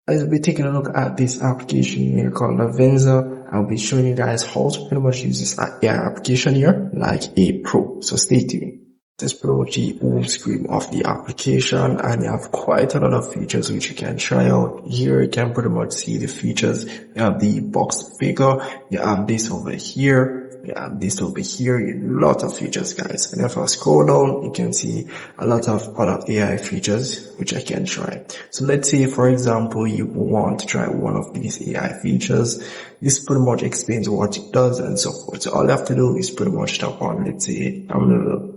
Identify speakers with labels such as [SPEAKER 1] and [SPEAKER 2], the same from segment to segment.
[SPEAKER 1] I'll be taking a look at this application here called Livensa. I'll be showing you guys how to pretty much use this AI application here like a pro. So stay tuned. This is pretty much the home screen of the application, and you have quite a lot of features which you can try out. Here you can pretty much see the features. You have the box figure, you have this over here, you have this over here, a lot of features guys. And if I scroll down, you can see a lot of other AI features which I can try. So let's say for example you want to try one of these AI features. This pretty much explains what it does and so forth. So all you have to do is pretty much tap on, let's say I'm gonna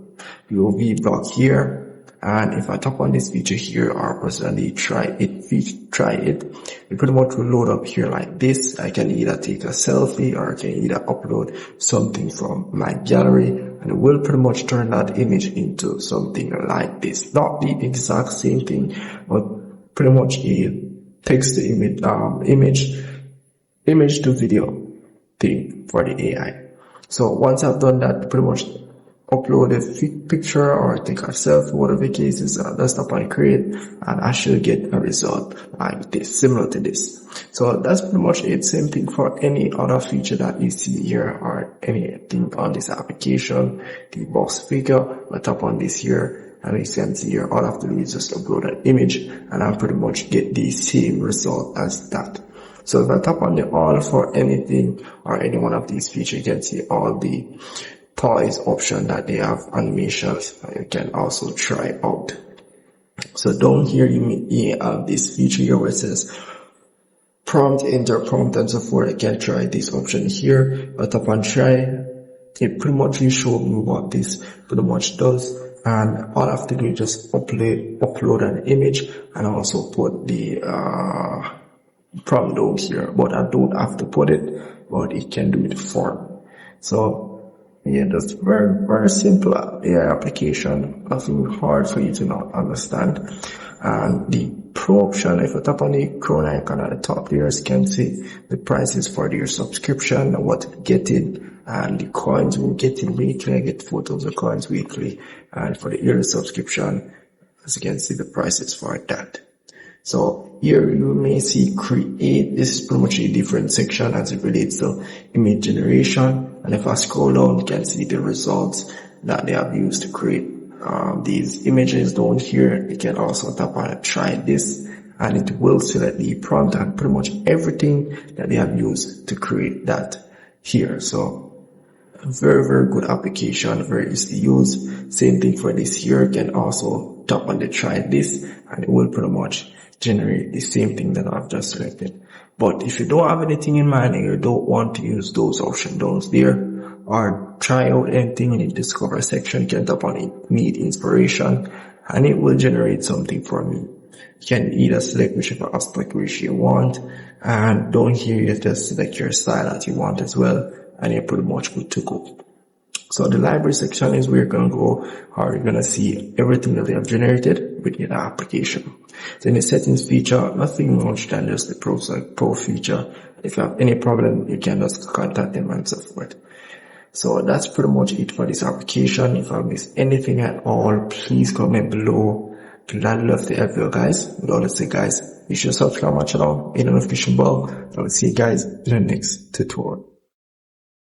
[SPEAKER 1] UV block here, and if I tap on this feature here or personally try it, it pretty much will load up here like this. I can either take a selfie or I can either upload something from my gallery, and it will pretty much turn that image into something like this. Not the exact same thing, but pretty much a text to image to video thing for the AI. So once I've done that, pretty much upload a picture or take a selfie, whatever the case is, let's tap on create, and I should get a result like this, similar to this. So that's pretty much it. Same thing for any other feature that you see here or anything on this application. The box figure, I tap on this here, and you can see here, all I have to do is just upload an image, and I pretty much get the same result as that. So if I tap on the all for anything or any one of these features, you can see all the toys option that they have, animations you can also try out. So down here you have this feature here where it says prompt, enter prompt and so forth. I can try this option here. I tap on try. It pretty much will show me what this pretty much does, and all I have to do is just upload an image and also put the prompt down here, but I don't have to put it, but it can do it for me. So yeah, that's very simple AI application. Nothing hard for you to not understand. And the pro option, if I tap on the crown icon at the top there, you can see the prices for your subscription, what you get in, and the coins we get in weekly. I get photos of coins weekly, and for the yearly subscription, as you can see the prices for that. So here you may see create. This is pretty much a different section as it relates to image generation. And if I scroll down, you can see the results that they have used to create these images down here. You can also tap on try this, and it will select the prompt and pretty much everything that they have used to create that here. So very good application, very easy to use. Same thing for this here. You can also tap on the try this, and it will pretty much generate the same thing that I've just selected. But if you don't have anything in mind and you don't want to use those options down there or try out anything in the discover section, you can tap on it, need inspiration, and it will generate something for me. You can either select whichever aspect ratio you want, and down here you just select your style that you want as well, and you're pretty much good to go. So the library section is where you're going to go, or you're going to see everything that they have generated within the application. So in the settings feature, nothing much than just the pro feature. If you have any problem, you can just contact them and so forth. So that's pretty much it for this application. If I missed anything at all, please comment below. I'd love to help you guys. With all that said, guys, you should subscribe my channel, hit the notification bell. I will see you guys in the next tutorial.